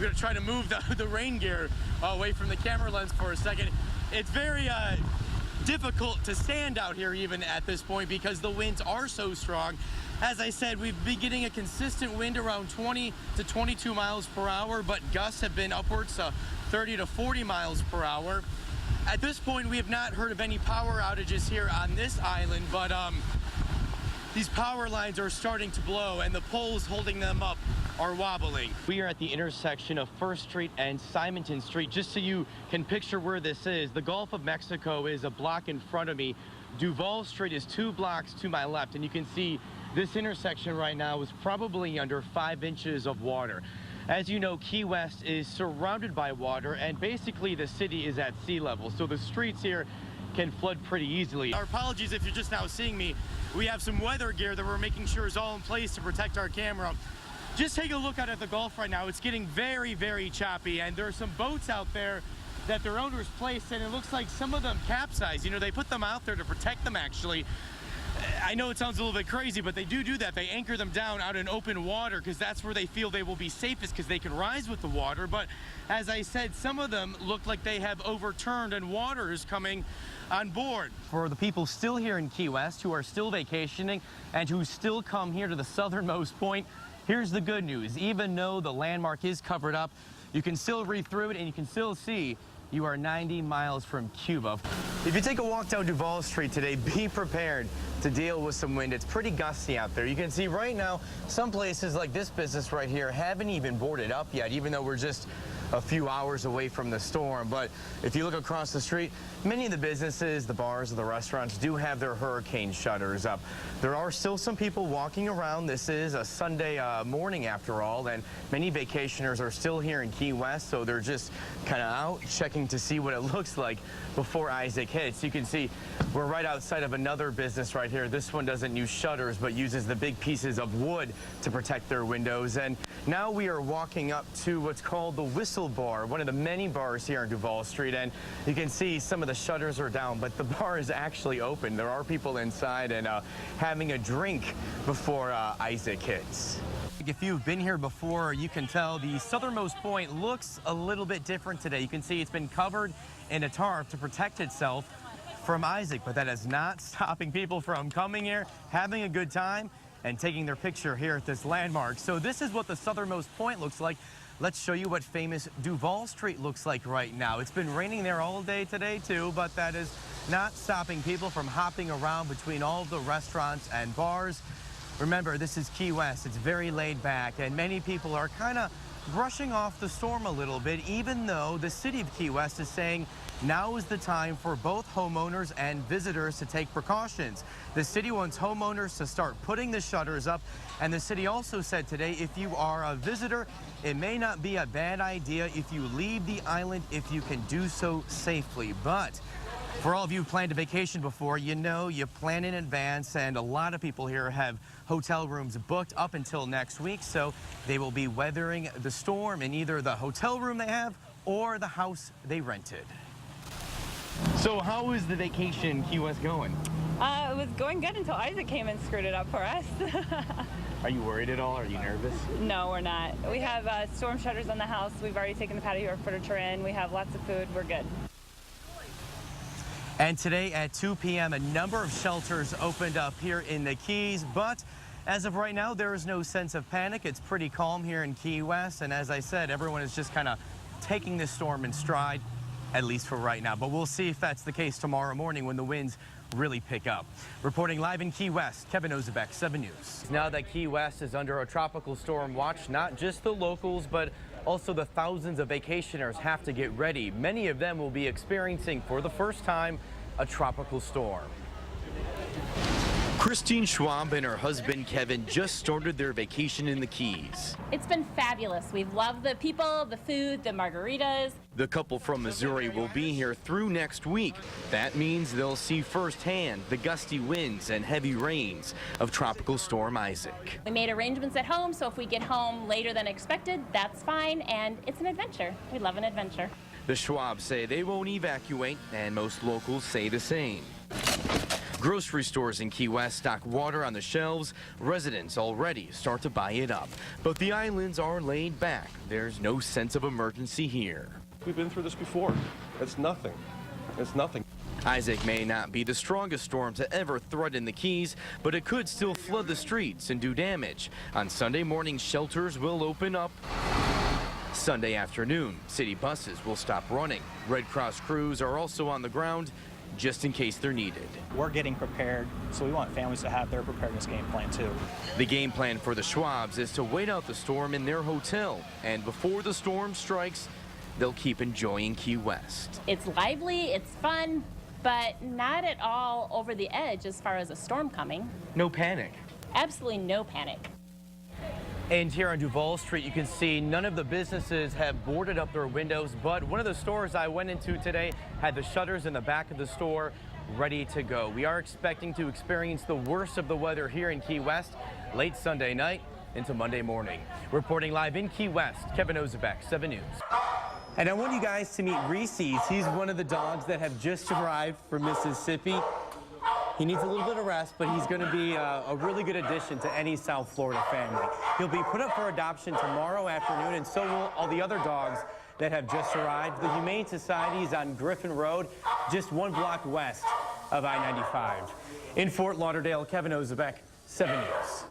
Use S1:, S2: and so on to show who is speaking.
S1: going to try to move the rain gear away from the camera lens for a second. It's very difficult to stand out here even at this point because the winds are so strong. As I said, we've been getting a consistent wind around 20 to 22 miles per hour, but gusts have been upwards to 30 to 40 miles per hour. At this point, we have not heard of any power outages here on this island, but these power lines are starting to blow and the poles holding them up are wobbling. We are at the intersection of 1st Street and Simonton Street. Just so you can picture where this is, the Gulf of Mexico is a block in front of me. Duval Street is 2 blocks to my left, and you can see this intersection right now is probably under 5 inches of water. As you know, Key West is surrounded by water, and basically the city is at sea level, so the streets here can flood pretty easily. Our apologies if you're just now seeing me. We have some weather gear that we're making sure is all in place to protect our camera. Just take a look out at the Gulf right now. It's getting very, very choppy, and there are some boats out there that their owners placed, and it looks like some of them capsized. You know, they put them out there to protect them, actually. I know it sounds a little bit crazy, but they do that. They anchor them down out in open water because that's where they feel they will be safest because they can rise with the water. But as I said, some of them look like they have overturned and water is coming on board. For the people still here in Key West who are still vacationing and who still come here to the southernmost point, here's the good news. Even though the landmark is covered up, you can still read through it and you can still see you are 90 miles from Cuba. If you take a walk down Duval Street today, be prepared to deal with some wind. It's pretty gusty out there. You can see right now, some places like this business right here haven't even boarded up yet, even though we're just a few hours away from the storm. But if you look across the street, many of the businesses, the bars, the restaurants do have their hurricane shutters up. There are still some people walking around. This is a Sunday morning after all, and many vacationers are still here in Key West, so they're just kind of out checking to see what it looks like before Isaac hits. You can see we're right outside of another business right here. This one doesn't use shutters, but uses the big pieces of wood to protect their windows. And now we are walking up to what's called the Whistle Bar, one of the many bars here on Duval Street, and you can see some of the shutters are down, but the bar is actually open. There are people inside and having a drink before Isaac hits. If you've been here before, you can tell the southernmost point looks a little bit different today. You can see it's been covered in a tarp to protect itself from Isaac, but that is not stopping people from coming here, having a good time, and taking their picture here at this landmark. So this is what the southernmost point looks like. Let's show you what famous Duval Street looks like right now. It's been raining there all day today too, but that is not stopping people from hopping around between all of the restaurants and bars. Remember, this is Key West. It's very laid back, and many people are kind of brushing off the storm a little bit, even though the city of Key West is saying now is the time for both homeowners and visitors to take precautions. The city wants homeowners to start putting the shutters up, and the city also said today if you are a visitor, it may not be a bad idea if you leave the island if you can do so safely. But for all of you who planned a vacation before, you know you plan in advance, and a lot of people here have hotel rooms booked up until next week, so they will be weathering the storm in either the hotel room they have or the house they rented. So how is the vacation in Key West going?
S2: It was going good until Isaac came and screwed it up for us.
S1: Are you worried at all? Are you nervous?
S2: No, we're not. We have storm shutters on the house. We've already taken the patio furniture in. We have lots of food. We're good.
S1: And today at 2 p.m., a number of shelters opened up here in the Keys, but as of right now, there is no sense of panic. It's pretty calm here in Key West, and as I said, everyone is just kind of taking this storm in stride, at least for right now. But we'll see if that's the case tomorrow morning when the winds really pick up. Reporting live in Key West, Kevin Ozebek, 7 News. Now that Key West is under a tropical storm watch, not just the locals, but also the thousands of vacationers have to get ready. Many of them will be experiencing for the first time a tropical storm. Christine Schwab and her husband Kevin just started their vacation in the Keys.
S3: It's been fabulous. We've loved the people, the food, the margaritas.
S1: The couple from Missouri will be here through next week. That means they'll see firsthand the gusty winds and heavy rains of Tropical Storm Isaac.
S3: We made arrangements at home, so if we get home later than expected, that's fine, and it's an adventure. We love an adventure.
S1: The Schwabs say they won't evacuate, and most locals say the same. Grocery stores in Key West stock water on the shelves. Residents already start to buy it up. But the islands are laid back. There's no sense of emergency here.
S4: We've been through this before. It's nothing. It's nothing.
S1: Isaac may not be the strongest storm to ever threaten the Keys, but it could still flood the streets and do damage. On Sunday morning, shelters will open up. Sunday afternoon, city buses will stop running. Red Cross crews are also on the ground just in case they're needed.
S5: We're getting prepared, so we want families to have their preparedness game plan too.
S1: The game plan for the Schwabs is to wait out the storm in their hotel, and before the storm strikes, they'll keep enjoying Key West.
S3: It's lively, it's fun, but not at all over the edge as far as a storm coming.
S1: No panic.
S3: Absolutely no panic.
S1: And here on Duval Street, you can see none of the businesses have boarded up their windows, but one of the stores I went into today had the shutters in the back of the store ready to go. We are expecting to experience the worst of the weather here in Key West late Sunday night into Monday morning. Reporting live in Key West, Kevin Ozebek, 7 News. And I want you guys to meet Reese's. He's one of the dogs that have just arrived from Mississippi. He needs a little bit of rest, but he's going to be a really good addition to any South Florida family. He'll be put up for adoption tomorrow afternoon, and so will all the other dogs that have just arrived. The Humane Society is on Griffin Road, just 1 block west of I-95. In Fort Lauderdale, Kevin Ozebek, 7 News.